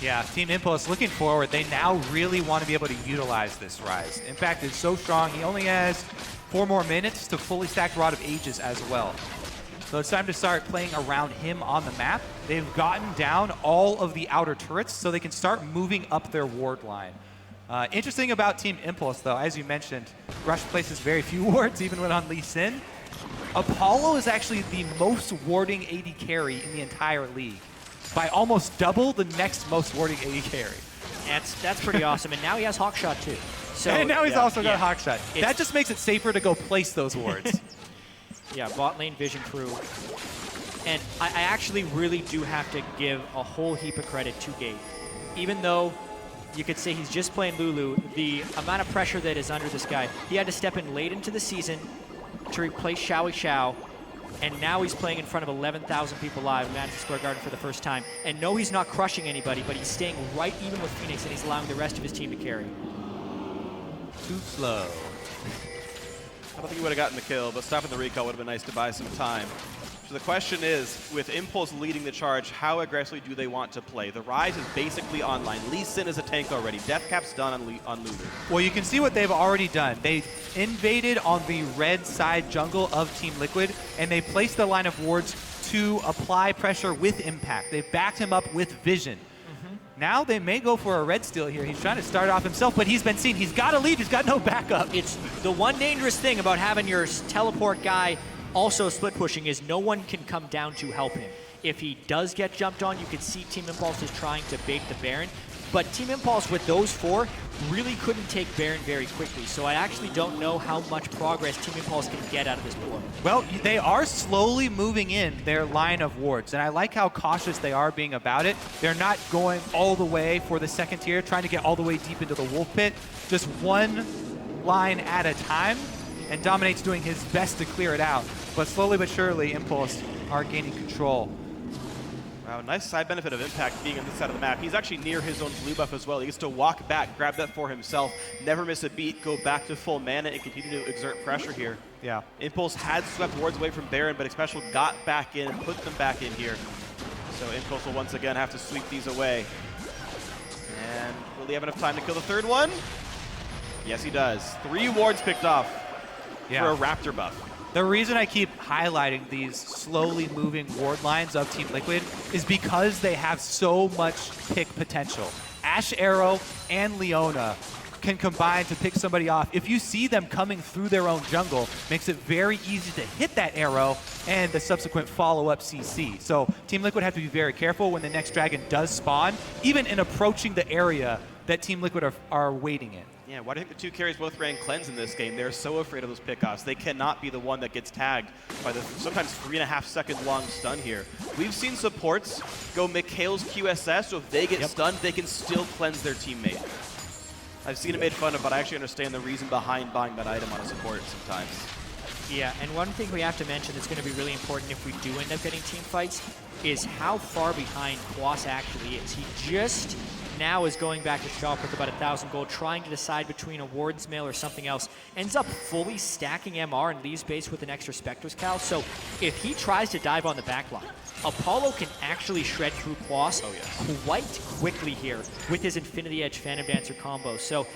Speaker 3: Yeah, Team Impulse looking forward. They now really want to be able to utilize this Ryze. Impact is so strong. He only has 4 more minutes to fully stack Rod of Ages as well. So it's time to start playing around him on the map. They've gotten down all of the outer turrets so they can start moving up their ward line. Interesting about Team Impulse, though, as you mentioned, Rush places very few wards, even when on Lee Sin. Apollo is actually the most warding AD carry in the entire league. by almost double the next most warding AD carry.
Speaker 1: That's pretty awesome. And now he has Hawkshot too. So
Speaker 3: And now he's also got
Speaker 1: yeah.
Speaker 3: Hawkshot. That just makes it safer to go place those wards.
Speaker 1: Yeah, bot lane vision crew. And I actually really do have to give a whole heap of credit to Gabe. Even though you could say he's just playing Lulu, the amount of pressure that is under this guy, he had to step in late into the season to replace Xiaoyi Xiao, and now he's playing in front of 11,000 people live in Madison Square Garden for the first time. And no, he's not crushing anybody, but he's staying right even with Phoenix, and he's allowing the rest of his team to carry.
Speaker 3: Too slow.
Speaker 2: I don't think he would have gotten the kill, but stopping the recall would have been nice to buy some time. So the question is, with Impulse leading the charge, how aggressively do they want to play? The Rise is basically online. Lee Sin is a tank already. Deathcap's done on Lulu.
Speaker 3: Well, you can see what they've already done. They invaded on the red side jungle of Team Liquid, and they placed the line of wards to apply pressure with impact. They backed him up with vision. Now they may go for a red steal here. He's trying to start off himself, but he's been seen. He's got to leave. He's got no backup.
Speaker 1: It's the one dangerous thing about having your teleport guy also split pushing is no one can come down to help him. If he does get jumped on, you can see Team Impulse is trying to bait the Baron. But Team Impulse with those four really couldn't take Baron very quickly. So I actually don't know how much progress Team Impulse can get out of this war.
Speaker 3: Well, they are slowly moving in their line of wards, and I like how cautious they are being about it. They're not going all the way for the second tier, trying to get all the way deep into the Wolf Pit. Just one line at a time, and Dominate's doing his best to clear it out. But slowly but surely, Impulse are gaining control.
Speaker 2: Wow, nice side benefit of Impact being on this side of the map. He's actually near his own blue buff as well. He gets to walk back, grab that for himself, never miss a beat, go back to full mana, and continue to exert pressure here.
Speaker 3: Yeah.
Speaker 2: Impulse had swept wards away from Baron, but Xpecial got back in and put them back in here. So Impulse will once again have to sweep these away. And will he have enough time to kill the third one? Yes, he does. 3 wards picked off for a Raptor buff.
Speaker 3: The reason I keep highlighting these slowly moving ward lines of Team Liquid is because they have so much pick potential. Ash Arrow and Leona can combine to pick somebody off. If you see them coming through their own jungle, makes it very easy to hit that arrow and the subsequent follow-up CC. So Team Liquid have to be very careful when the next dragon does spawn, even in approaching the area that Team Liquid are waiting in.
Speaker 2: Yeah, why do you think the 2 carries both ran cleanse in this game? They're so afraid of those pickoffs. They cannot be the one that gets tagged by the sometimes 3.5 second long stun here. We've seen supports go Mikhail's QSS, so if they get stunned, they can still cleanse their teammate. I've seen it made fun of, but I actually understand the reason behind buying that item on a support sometimes.
Speaker 1: Yeah, and one thing we have to mention that's going to be really important if we do end up getting team fights is how far behind Quas actually is. He just now is going back to shop with about 1,000 gold, trying to decide between a Warden's Mail or something else. Ends up fully stacking MR and leaves base with an extra Spectre's Cowl. So if he tries to dive on the backline, Apollo can actually shred through Quas quite quickly here with his Infinity Edge Phantom Dancer combo. So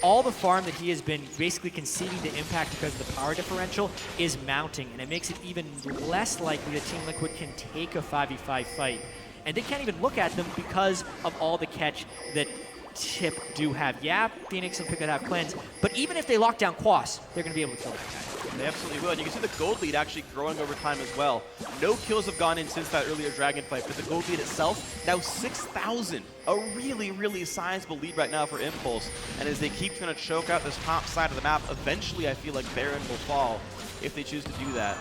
Speaker 1: all the farm that he has been basically conceding to Impact because of the power differential is mounting, and it makes it even less likely that Team Liquid can take a 5v5 fight. And they can't even look at them because of all the catch that Tip do have. Yeah, Phoenix and Pickett have cleanse, but even if they lock down Quas, they're going to be able to kill that guy.
Speaker 2: They absolutely will. And you can see the gold lead actually growing over time as well. No kills have gone in since that earlier Dragon fight, but the gold lead itself, now 6,000. A really, really sizable lead right now for Impulse. And as they keep trying to choke out this top side of the map, eventually I feel like Baron will fall if they choose to do that.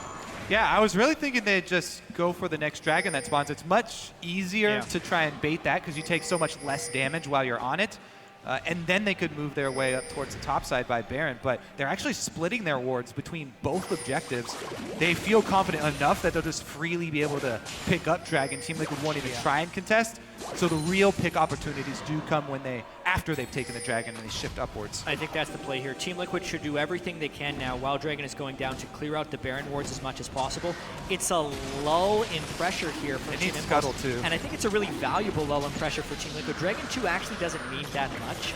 Speaker 3: Yeah, I was really thinking they'd just go for the next dragon that spawns. It's much easier to try and bait that because you take so much less damage while you're on it. And then they could move their way up towards the top side by Baron, but they're actually splitting their wards between both objectives. They feel confident enough that they'll just freely be able to pick up Dragon. Team Liquid won't even try and contest. So the real pick opportunities do come when after they've taken the Dragon and they shift upwards.
Speaker 1: I think that's the play here. Team Liquid should do everything they can now while Dragon is going down to clear out the Baron wards as much as possible. It's a lull in pressure here for Team Impulse.
Speaker 3: Scuttle too.
Speaker 1: And I think it's a really valuable lull in pressure for Team Liquid. Dragon 2 actually doesn't mean that much.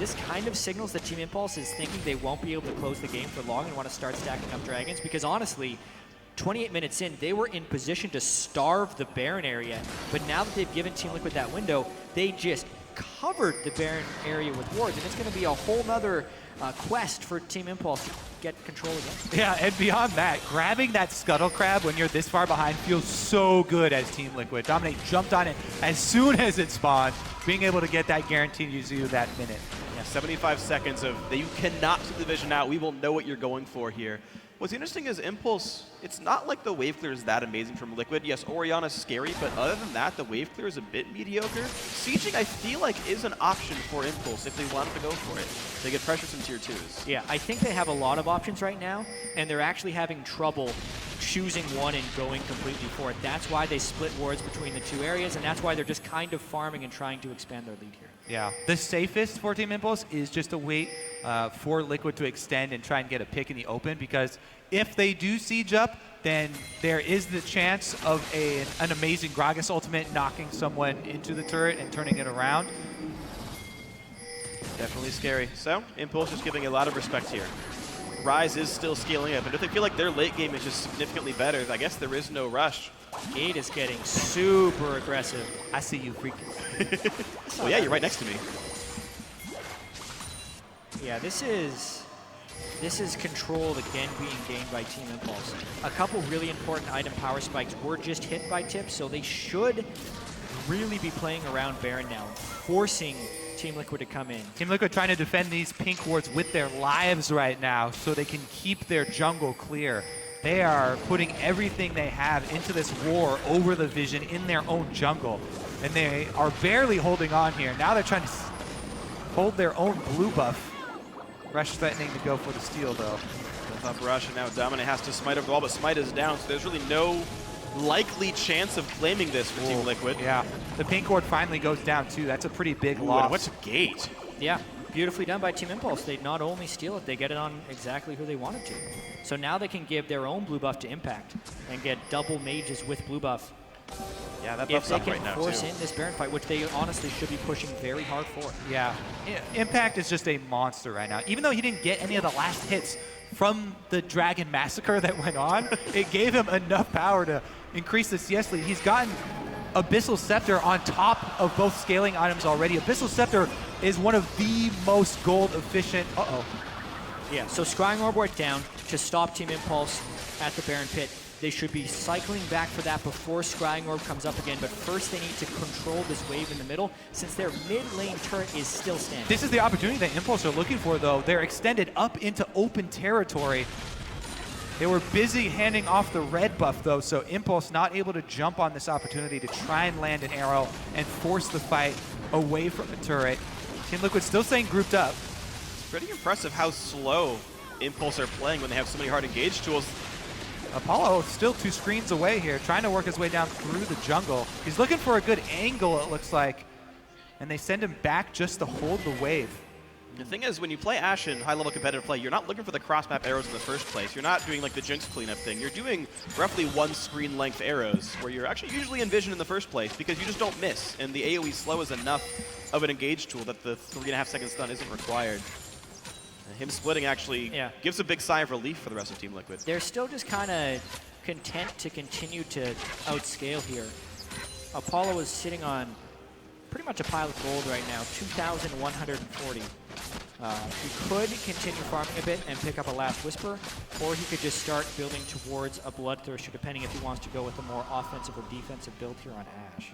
Speaker 1: This kind of signals that Team Impulse is thinking they won't be able to close the game for long and want to start stacking up Dragons, because honestly, 28 minutes in, they were in position to starve the Baron area, but now that they've given Team Liquid that window, they just covered the Baron area with wards, and it's going to be a whole nother quest for Team Impulse to get control again.
Speaker 3: Yeah, and beyond that, grabbing that Scuttle Crab when you're this far behind feels so good as Team Liquid. Dominate jumped on it as soon as it spawned, being able to get that guarantees you that minute.
Speaker 2: Yeah, 75 seconds of you cannot see the vision out. We will know what you're going for here. What's interesting is Impulse, it's not like the wave clear is that amazing from Liquid. Yes, Orianna's scary, but other than that, the wave clear is a bit mediocre. Sieging, I feel like, is an option for Impulse if they wanted to go for it. They get pressure some tier 2s.
Speaker 1: Yeah, I think they have a lot of options right now, and they're actually having trouble choosing one and going completely for it. That's why they split wards between the two areas, and that's why they're just kind of farming and trying to expand their lead here.
Speaker 3: Yeah, the safest for Team Impulse is just to wait for Liquid to extend and try and get a pick in the open, because if they do siege up, then there is the chance of an amazing Gragas ultimate knocking someone into the turret and turning it around.
Speaker 2: Definitely scary. So, Impulse is giving a lot of respect here. Rise is still scaling up, and if they feel like their late game is just significantly better, I guess there is no rush.
Speaker 1: Gate is getting super aggressive.
Speaker 3: I see you, freak.
Speaker 2: Well, yeah, you're right next to me.
Speaker 1: Yeah, this is control again being gained by Team Impulse. A couple really important item power spikes were just hit by tips, so they should really be playing around Baron now, forcing Team Liquid to come in.
Speaker 3: Team Liquid trying to defend these pink wards with their lives right now so they can keep their jungle clear. They are putting everything they have into this war over the vision in their own jungle, and they are barely holding on here. Now they're trying to hold their own blue buff. Rush threatening to go for the steal, though.
Speaker 2: Up rush, and now Dominate has to smite over the wall, but smite is down, so there's really no likely chance of claiming this for Team Liquid.
Speaker 3: Yeah, the pink ward finally goes down, too. That's a pretty big loss.
Speaker 2: And what's a gate?
Speaker 1: Yeah, beautifully done by Team Impulse. They not only steal it, they get it on exactly who they wanted to. So now they can give their own blue buff to Impact and get double mages with blue buff.
Speaker 2: Yeah, that
Speaker 1: If
Speaker 2: buff's
Speaker 1: they
Speaker 2: up
Speaker 1: can
Speaker 2: right now,
Speaker 1: force
Speaker 2: too.
Speaker 1: in this Baron fight, which they honestly should be pushing very hard for.
Speaker 3: Yeah, Impact is just a monster right now. Even though he didn't get any of the last hits from the Dragon Massacre that went on, it gave him enough power to increase the CS lead. He's gotten Abyssal Scepter on top of both scaling items already. Abyssal Scepter is one of the most gold efficient.
Speaker 1: Yeah, so Scrying Orb went down to stop Team Impulse at the Baron Pit. They should be cycling back for that before Scrying Orb comes up again, but first they need to control this wave in the middle since their mid lane turret is still standing.
Speaker 3: This is the opportunity that Impulse are looking for, though. They're extended up into open territory. They were busy handing off the red buff, though, so Impulse not able to jump on this opportunity to try and land an arrow and force the fight away from the turret. Team Liquid still staying grouped up.
Speaker 2: It's pretty impressive how slow Impulse are playing when they have so many hard engage tools.
Speaker 3: Apollo still 2 screens away here, trying to work his way down through the jungle. He's looking for a good angle, it looks like, and they send him back just to hold the wave.
Speaker 2: The thing is, when you play Ashen, high-level competitive play, you're not looking for the cross-map arrows in the first place. You're not doing like the Jinx cleanup thing. You're doing roughly 1 screen-length arrows, where you're actually usually envisioned in the first place because you just don't miss, and the AoE slow is enough of an engage tool that the 3.5-second stun isn't required. Him splitting actually gives a big sigh of relief for the rest of Team Liquid.
Speaker 1: They're still just kind of content to continue to outscale here. Apollo is sitting on pretty much a pile of gold right now, 2,140. He could continue farming a bit and pick up a Last Whisper, or he could just start building towards a Bloodthirster, depending if he wants to go with a more offensive or defensive build here on Ashe.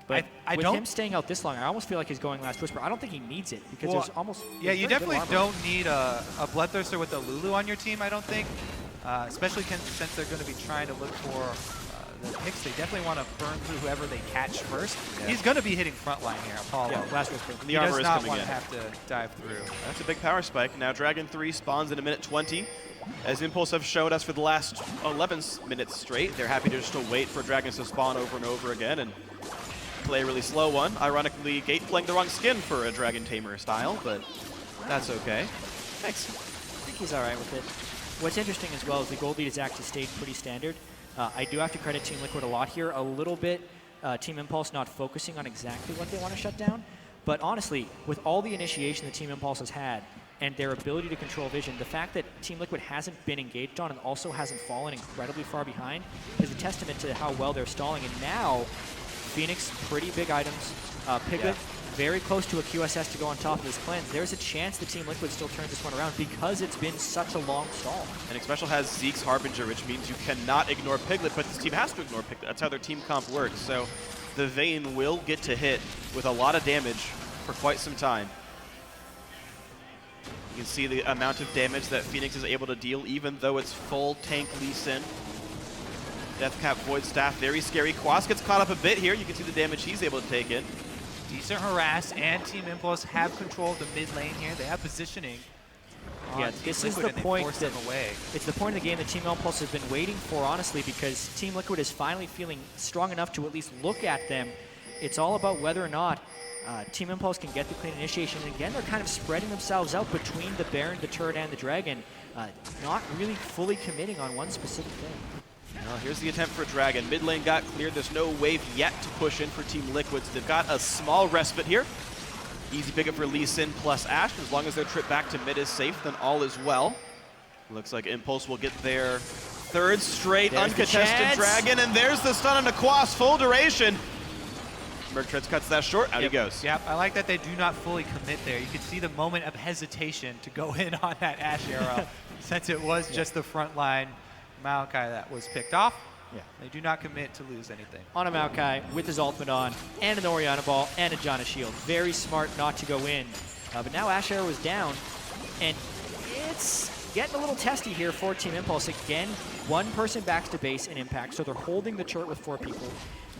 Speaker 1: But with him staying out this long, I almost feel like he's going Last Whisper. I don't think he needs it because there's almost...
Speaker 3: Yeah, you definitely don't need a Bloodthirster with a Lulu on your team, I don't think. Especially since they're going to be trying to look for the picks. They definitely want to burn through whoever they catch first. Yeah. He's going to be hitting frontline here, Apollo.
Speaker 1: Yeah, Last Whisper.
Speaker 2: The armor is coming in.
Speaker 3: He does not want to have to dive through.
Speaker 2: That's a big power spike. Now Dragon 3 spawns in a minute 20. As Impulse have showed us for the last 11 minutes straight, they're happy to just wait for Dragons to spawn over and over again and play a really slow one. Ironically, Gate playing the wrong skin for a Dragon Tamer style, but that's okay. Thanks.
Speaker 1: I think he's all right with it. What's interesting as well is the gold lead has actually stayed pretty standard. I do have to credit Team Liquid a lot here. A little bit Team Impulse not focusing on exactly what they want to shut down. But honestly, with all the initiation that Team Impulse has had and their ability to control vision, the fact that Team Liquid hasn't been engaged on and also hasn't fallen incredibly far behind is a testament to how well they're stalling. And now, Phoenix, pretty big items. Piglet, very close to a QSS to go on top of this cleanse. There's a chance the Team Liquid still turns this one around because it's been such a long stall.
Speaker 2: And Special has Zeke's Harbinger, which means you cannot ignore Piglet, but this team has to ignore Piglet. That's how their team comp works. So the Vayne will get to hit with a lot of damage for quite some time. You can see the amount of damage that Phoenix is able to deal, even though it's full tank Lee Sin. Deathcap Void Staff, very scary. Quas gets caught up a bit here. You can see the damage he's able to take in.
Speaker 3: Decent harass, and Team Impulse have control of the mid lane here. They have positioning.
Speaker 1: Yeah, this is the point that
Speaker 3: away.
Speaker 1: It's the point of the game that Team Impulse has been waiting for, honestly, because Team Liquid is finally feeling strong enough to at least look at them. It's all about whether or not Team Impulse can get the clean initiation. And again, they're kind of spreading themselves out between the Baron, the Turret, and the Dragon, not really fully committing on one specific thing.
Speaker 2: Well, here's the attempt for Dragon. Mid lane got cleared. There's no wave yet to push in for Team Liquid. So they've got a small respite here. Easy pickup for Lee Sin plus Ashe. As long as their trip back to mid is safe, then all is well. Looks like Impulse will get their third straight
Speaker 1: there's
Speaker 2: uncontested Dragon, and there's the stun on Aquas, full duration. Merktreads cuts that short, out he goes.
Speaker 3: Yep, I like that they do not fully commit there. You could see the moment of hesitation to go in on that Ashe arrow, since it was just the front line Maokai that was picked off.
Speaker 1: Yeah.
Speaker 3: They do not commit to lose anything.
Speaker 1: On a Maokai with his ultimate on, and an Orianna ball, and a Janna shield. Very smart not to go in. But now Ashe arrow is down, and it's getting a little testy here for Team Impulse. Again, one person backs to base in Impact, so they're holding the turret with 4 people.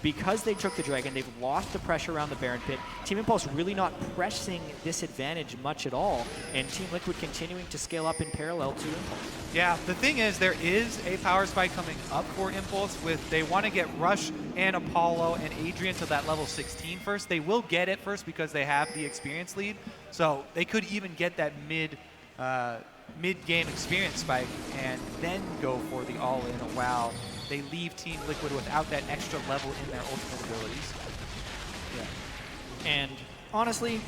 Speaker 1: Because they took the Dragon, they've lost the pressure around the Baron pit. Team Impulse really not pressing this advantage much at all, and Team Liquid continuing to scale up in parallel to Impulse.
Speaker 3: Yeah, the thing is, there is a power spike coming up for Impulse. They want to get Rush and Apollo and Adrian to that level 16 first. They will get it first because they have the experience lead, so they could even get that mid-game experience spike and then go for the all-in while they leave Team Liquid without that extra level in their ultimate abilities.
Speaker 1: Yeah. And honestly,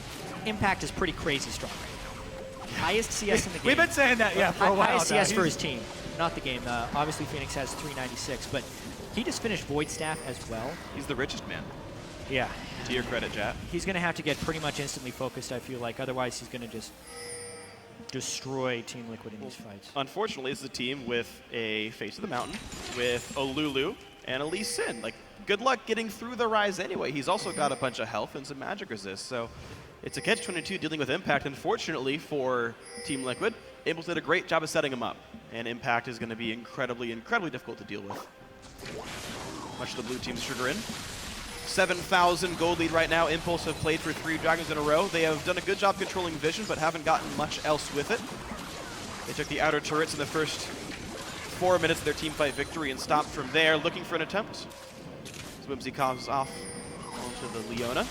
Speaker 1: Impact is pretty crazy strong right now. Highest CS in the game.
Speaker 3: We've been saying that, yeah, for a while.
Speaker 1: Highest
Speaker 3: now.
Speaker 1: CS for his team, not the game. Obviously, Phoenix has 396, but he just finished Void Staff as well.
Speaker 2: He's the richest man.
Speaker 1: Yeah.
Speaker 2: To your credit, Jat.
Speaker 1: He's going to have to get pretty much instantly focused, I feel like. Otherwise, he's going to just destroy Team Liquid in these fights.
Speaker 2: Unfortunately, it's a team with a Face of the Mountain, with a Lulu, and a Lee Sin. Like, good luck getting through the Rise anyway. He's also got a bunch of health and some magic resist, so it's a catch-22 dealing with Impact. Unfortunately for Team Liquid, Impulse did a great job of setting him up, and Impact is going to be incredibly, incredibly difficult to deal with. Much to the blue team's chagrin. 7,000 gold lead right now. Impulse have played for 3 Dragons in a row. They have done a good job controlling Vision, but haven't gotten much else with it. They took the outer turrets in the first 4 minutes of their team fight victory and stopped from there, looking for an attempt. Swimsy comes off onto the Leona.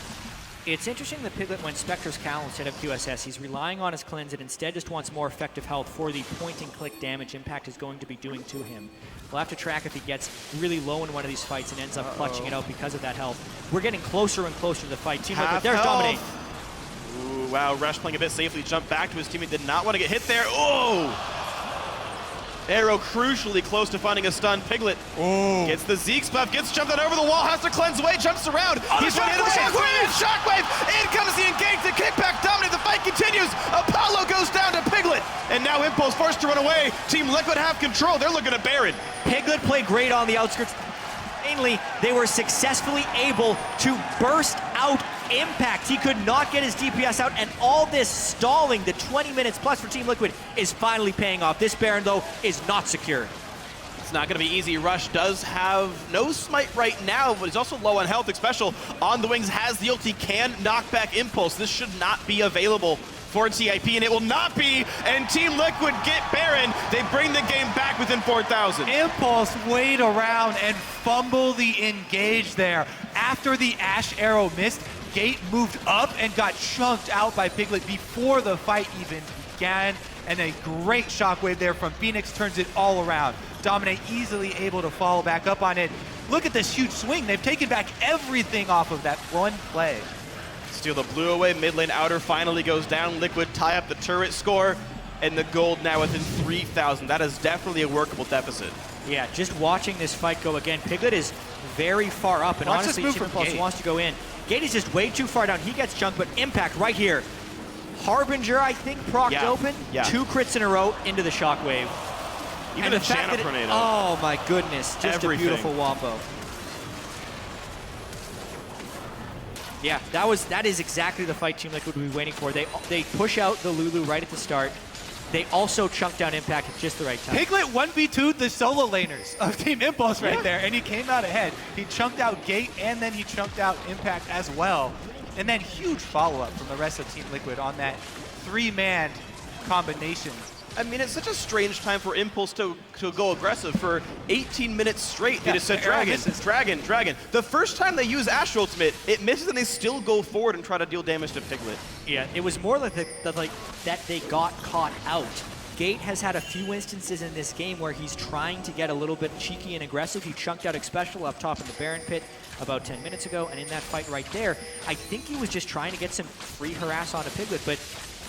Speaker 1: It's interesting that Piglet went Spectre's Cowl instead of QSS. He's relying on his cleanse and instead just wants more effective health for the point-and-click damage Impact is going to be doing to him. We'll have to track if he gets really low in one of these fights and ends up clutching it out because of that health. We're getting closer and closer to the fight. Team Liquid, there's Dominate.
Speaker 2: Ooh, wow, Rush playing a bit safely, jumped back to his teammate, did not want to get hit there. Oh! Arrow crucially close to finding a stun. Piglet gets the Zeke's buff, gets jumped out over the wall, has to cleanse away, jumps around. He's running into the Shockwave! In comes the engage, the kickback, Dominate, the fight continues. Apollo goes down to Piglet, and now Impulse forced to run away. Team Liquid have control, they're looking at Baron.
Speaker 1: Piglet played great on the outskirts. Mainly, they were successfully able to burst out Impact. He could not get his DPS out, and all this stalling, the 20 minutes plus for Team Liquid, is finally paying off. This Baron, though, is not secure.
Speaker 2: It's not going to be easy. Rush does have no smite right now, but he's also low on health. Special on the wings has the ult. He can knock back Impulse. This should not be available for TIP, and it will not be, and Team Liquid get Baron. They bring the game back within 4,000.
Speaker 3: Impulse wait around and fumble the engage there. After the Ashe arrow missed, Gate moved up and got chunked out by Piglet before the fight even began, and a great shockwave there from Phoenix turns it all around. Dominate easily able to follow back up on it. Look at this huge swing. They've taken back everything off of that one play.
Speaker 2: Steal the blue away, mid lane outer finally goes down. Liquid tie up the turret score, and the gold now within 3,000. That is definitely a workable deficit.
Speaker 1: Yeah, just watching this fight go again, Piglet is very far up, and honestly, Team Impulse wants to go in. Gate is just way too far down. He gets junked, but Impact right here. Harbinger, I think, procced open.
Speaker 2: Yeah.
Speaker 1: 2 crits in a row into the Shockwave.
Speaker 2: Even
Speaker 1: And
Speaker 2: a
Speaker 1: the fact
Speaker 2: Channel
Speaker 1: that
Speaker 2: Tornado.
Speaker 1: oh my goodness, just
Speaker 2: Everything.
Speaker 1: a beautiful wombo. Yeah, that is exactly the fight Team Liquid would be waiting for. They push out the Lulu right at the start. They also chunk down Impact at just the right time.
Speaker 3: Piglet 1v2'd the solo laners of Team Impulse right there, and he came out ahead. He chunked out Gate, and then he chunked out Impact as well. And then huge follow-up from the rest of Team Liquid on that 3-man combination.
Speaker 2: I mean, it's such a strange time for Impulse to go aggressive for 18 minutes straight. They just said Dragon. The first time they use Astral Ultimate, it misses and they still go forward and try to deal damage to Piglet.
Speaker 1: Yeah, it was more like that they got caught out. Gate has had a few instances in this game where he's trying to get a little bit cheeky and aggressive. He chunked out Xpecial up top in the Baron pit about 10 minutes ago, and in that fight right there, I think he was just trying to get some free harass onto Piglet, but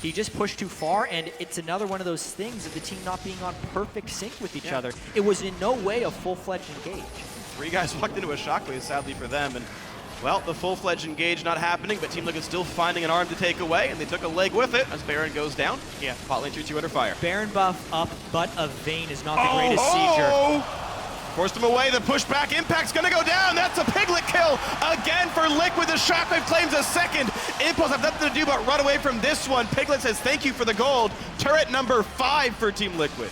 Speaker 1: he just pushed too far, and it's another one of those things of the team not being on perfect sync with each other. It was in no way a full-fledged engage.
Speaker 2: 3 guys walked into a Shockwave, sadly for them, and well, the full-fledged engage not happening, but Team Liquid still finding an arm to take away, and they took a leg with it as Baron goes down.
Speaker 1: Yeah.
Speaker 2: Bot lane 3-2 under fire.
Speaker 1: Baron buff up, but a Vayne is not the greatest sieger.
Speaker 2: Forced him away, the pushback Impact's gonna go down. That's a Piglet kill again for Liquid. The Shockwave claims a second. Impulse have nothing to do but run away from this one. Piglet says thank you for the gold. Turret number 5 for Team Liquid.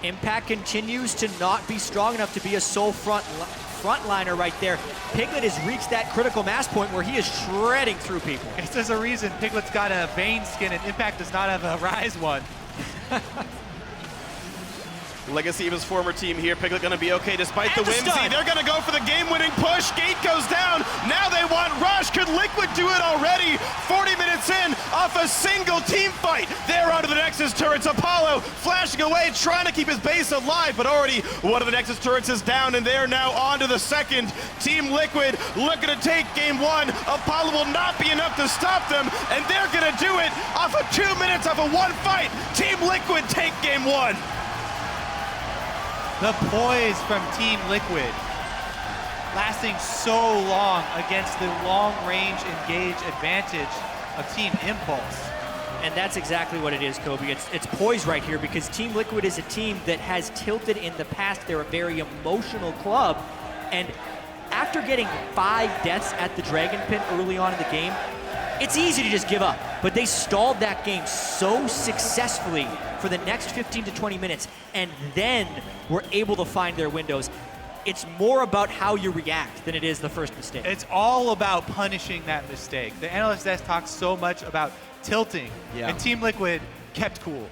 Speaker 1: Impact continues to not be strong enough to be a sole frontliner right there. Piglet has reached that critical mass point where he is shredding through people.
Speaker 3: There's a reason Piglet's got a Vayne skin and Impact does not have a Rise one.
Speaker 2: Legacy of his former team here. Piglet gonna be okay despite the whimsy.
Speaker 1: stun.
Speaker 2: They're gonna go for the game-winning push. Gate goes down. Now they want Rush. Could Liquid do it already? 40 minutes in off a single team fight. They're onto the Nexus turrets. Apollo flashing away, trying to keep his base alive, but already one of the Nexus turrets is down, and they're now onto the second. Team Liquid looking to take game 1. Apollo will not be enough to stop them, and they're gonna do it off of 2 minutes off of one fight. Team Liquid take game 1.
Speaker 3: The poise from Team Liquid, lasting so long against the long-range engage advantage of Team Impulse.
Speaker 1: And that's exactly what it is, Kobe. It's poise right here because Team Liquid is a team that has tilted in the past. They're a very emotional club. And after getting 5 deaths at the Dragon Pit early on in the game, it's easy to just give up. But they stalled that game so successfully for the next 15 to 20 minutes, and then were able to find their windows. It's more about how you react than it is the first mistake.
Speaker 3: It's all about punishing that mistake. The analyst desk talks so much about tilting, and Team Liquid kept cool.